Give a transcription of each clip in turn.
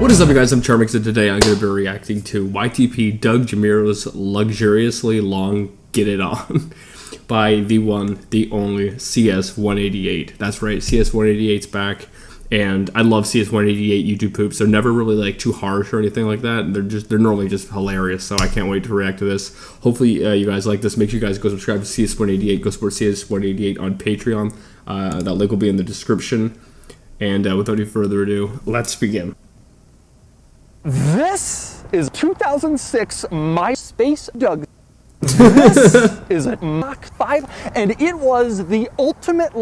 What is up, you guys? I'm Charmx, and today I'm going to be reacting to YTP DeMuro's Luxuriously Long Get It On by the one, the only CS188. That's right, CS188's back, and I love CS188 YouTube poops. They're never really like too harsh or anything like that. They're normally just hilarious, so I can't wait to react to this. Hopefully you guys like this. Make sure you guys go subscribe to CS188. Go support CS188 on Patreon. That link will be in the description. And without any further ado, let's begin. This is 2006 MySpace Doug. This is a Mach 5, and it was the ultimate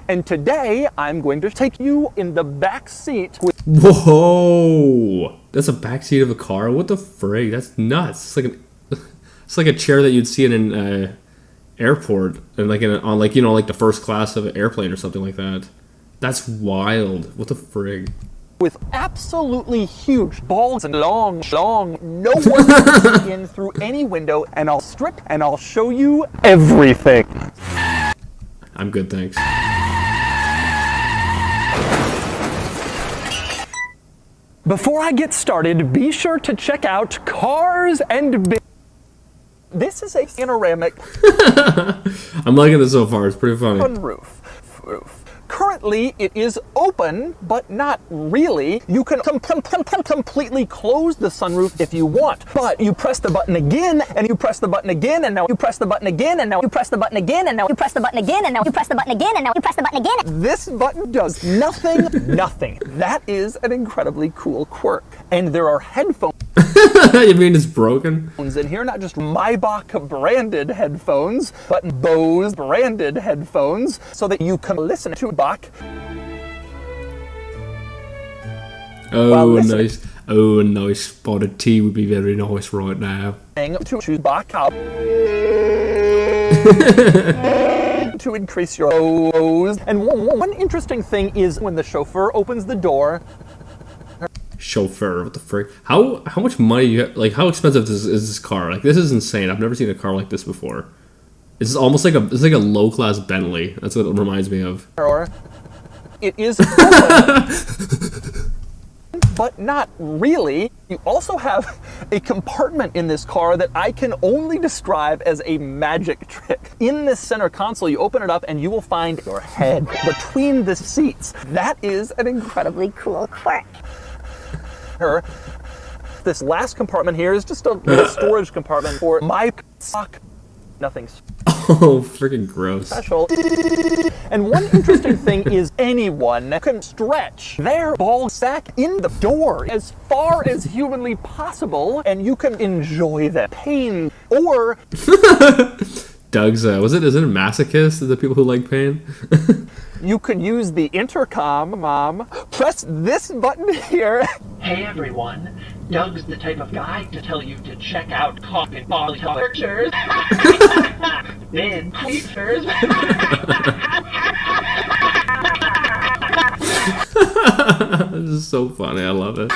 and today I'm going to take you in the back seat with— Whoa! That's a back seat of a car? What the frig? That's nuts. It's like a chair that you'd see in an airport, and like on like, you know, like the first class of an airplane or something like that. That's wild. What the frig? With absolutely huge balls and long, no one can see in through any window, and I'll strip and I'll show you everything. I'm good, thanks. Before I get started, be sure to check out Cars and This is a panoramic I'm liking this so far, it's pretty funny. Roof. Currently, it is open, but not really. You can completely close the sunroof if you want, but you press the button again, and you press the button again, and now you press the button again, and now you press the button again, and now you press the button again, and now you press the button again, and now you press the button again. This button does nothing. That is an incredibly cool quirk. And there are headphones. You mean it's broken? In here, not just Maybach branded headphones, but Bose branded headphones, so that you can listen to Bach. Oh, nice. Oh, a nice spotted tea would be very nice right now. To choose Bach up. To increase your Bose. And one interesting thing is when the chauffeur opens the door. Chauffeur, what the frick? How much money you have? Like, how expensive is this car? Like, this is insane. I've never seen a car like this before. It's almost like a low class Bentley. That's what it reminds me of. It is but not really. You also have a compartment in this car that I can only describe as a magic trick. In this center console, you open it up and you will find your head between the seats. That is an incredibly cool quirk. This last compartment here is just a little storage compartment for my sock. Nothing Oh, freaking gross. special. And one interesting thing is anyone can stretch their ball sack in the door as far as humanly possible, and you can enjoy the pain. Or Doug's, is it a masochist? Is the people who like pain? you could use the intercom, Mom. Press this button here. Hey everyone, Doug's the type of guy to tell you to check out coffin ball pictures. Then pictures. This is so funny, I love it.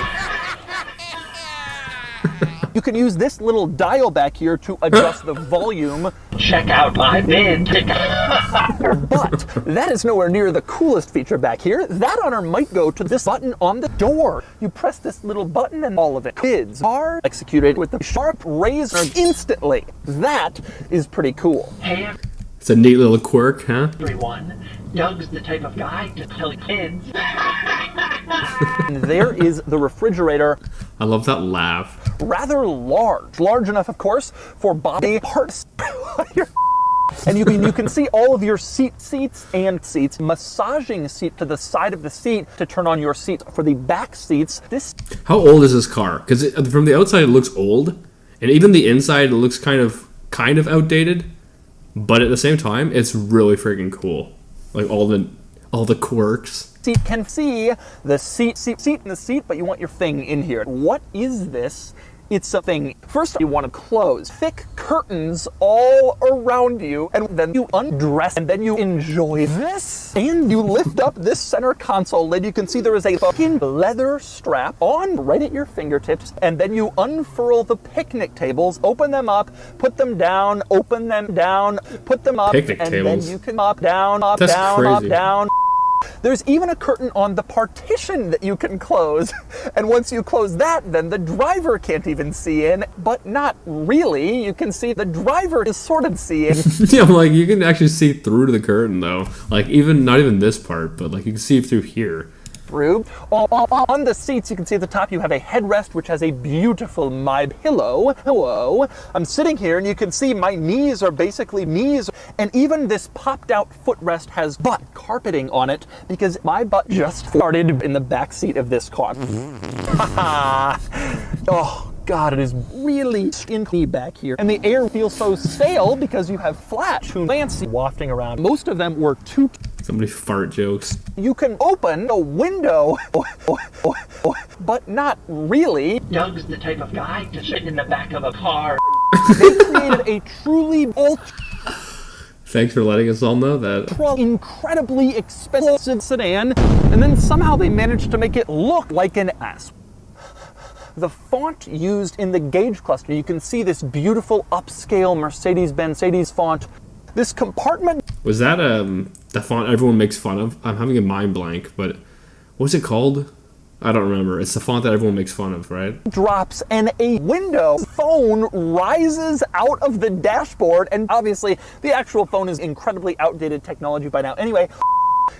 You can use this little dial back here to adjust the volume. Check out my bin. But that is nowhere near the coolest feature back here. That honor might go to this button on the door. You press this little button and all of it. Bids are executed with the sharp razor instantly. That is pretty cool. Hey It's a neat little quirk, huh? everyone, Doug's the type of guy to tell kids. And there is the refrigerator. I love that laugh. Rather large enough, of course, for body parts. And you can see all of your seats, massaging seat to the side of the seat to turn on your seat for the back seats. How old is this car? Because from the outside it looks old, and even the inside it looks kind of outdated, but at the same time it's really freaking cool. Like all the quirks. Seat can see the seat in the seat, but you want your thing in here. What is this? It's something. First, you want to close thick curtains all around you, and then you undress, and then you enjoy this. And you lift up this center console lid. You can see there is a fucking leather strap on right at your fingertips, and then you unfurl the picnic tables, open them up, put them down, open them down, put them up, Picnic and tables? then you can up, down, up, That's down, crazy. up, down. There's even a curtain on the partition that you can close. And once you close that, then the driver can't even see in, but not really. You can see the driver is sort of seeing. Yeah, I'm like, you can actually see through to the curtain though. Like even, not even this part, but like you can see through here. Through. On the seats, you can see at the top you have a headrest which has a beautiful My Pillow. Hello. I'm sitting here and you can see my knees are basically knees. And even this popped out footrest has butt carpeting on it because my butt just farted in the back seat of this car. Oh. God, it is really stinky back here. And the air feels so stale because you have flat fancy wafting around. Most of them were too. Somebody fart jokes. You can open a window, but not really. Doug's the type of guy to sit in the back of a car. They created a truly Thanks for letting us all know that. incredibly expensive sedan, and then somehow they managed to make it look like an ass. The font used in the gauge cluster, you can see this beautiful upscale Mercedes-Benz font. This compartment Was that the font everyone makes fun of? I'm having a mind blank, but what's it called? I don't remember. It's the font that everyone makes fun of, right? drops and a window phone rises out of the dashboard, and obviously the actual phone is incredibly outdated technology by now. Anyway,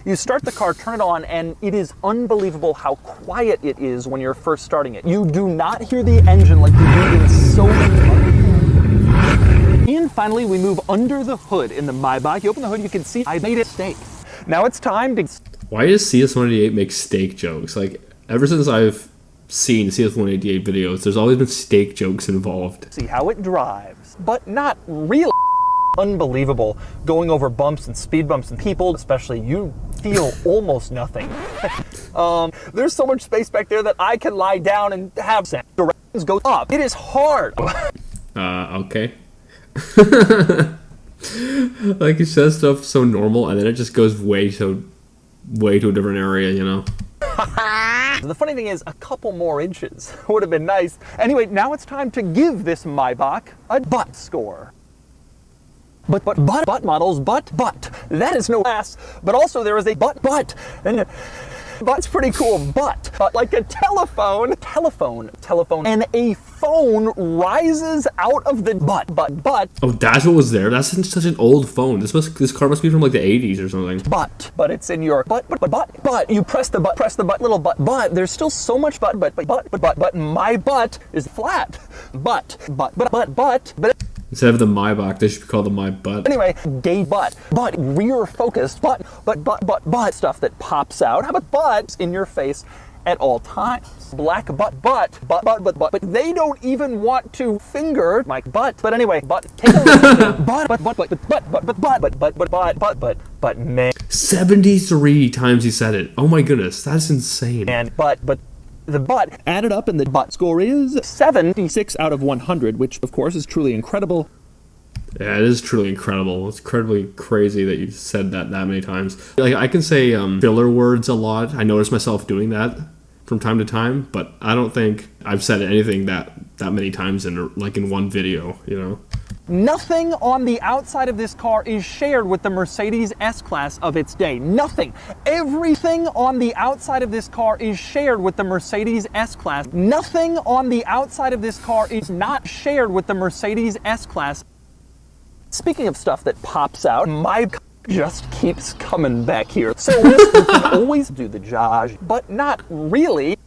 you start the car, turn it on, and it is unbelievable how quiet it is when you're first starting it. You do not hear the engine like you do in so many other. And finally, we move under the hood in the Maybach. You open the hood, you can see I made a mistake. Now it's time to Why does CS188 make steak jokes? Like, ever since I've seen CS188 videos, there's always been steak jokes involved. see how it drives, but not really. Unbelievable. Going over bumps and speed bumps and people, especially, you feel almost nothing. There's so much space back there that I can lie down and have directions go up. It is hard. Okay. Like, he says stuff so normal, and then it just goes way to a different area, you know? The funny thing is, a couple more inches would have been nice. Anyway, now it's time to give this Maybach a butt score. But models, but, that is no ass. But also there is a but, and butt's pretty cool, but like a telephone, and a phone rises out of the but. Oh, that's what was there? That's such an old phone. This car must be from like the 80s or something. But it's in your but. You press the but, little but. There's still so much but my butt is flat. But. Instead of the Maybach, they should be called the My Butt. Anyway, gay but rear focused, but stuff that pops out. How about butts in your face at all times? Black but they don't even want to finger my butt. But anyway, take a look. But man, 73 times he said it. Oh my goodness, that's insane. and but the butt added up, and the butt score is 76 out of 100, which of course is truly incredible. Yeah, it is truly incredible. It's incredibly crazy that you said that many times. Like, I can say filler words a lot. I notice myself doing that from time to time, but I don't think I've said anything that many times in one video, you know? Nothing on the outside of this car is shared with the Mercedes S-Class of its day. Nothing. Everything on the outside of this car is shared with the Mercedes S-Class. Nothing on the outside of this car is not shared with the Mercedes S-Class. Speaking of stuff that pops out, my just keeps coming back here. So you can always do the Josh, but not really.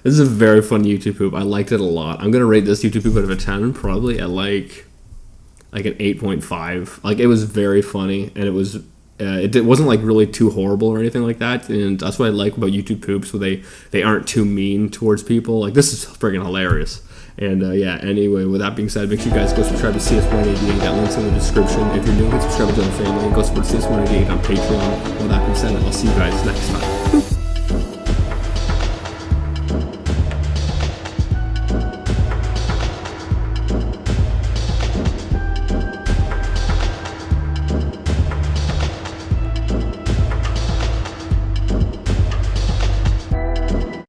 This is a very fun YouTube poop. I liked it a lot. I'm gonna rate this YouTube poop out of a 10, probably at like an 8.5. Like, it was very funny, and it wasn't like really too horrible or anything like that. And that's what I like about YouTube poops, so they aren't too mean towards people. Like, this is friggin' hilarious. And yeah, anyway, with that being said, make sure you guys go subscribe to CS188. That link's in the description. If you're new, subscribe to the family, and go support CS188 on Patreon. With that being said, I'll see you guys next time.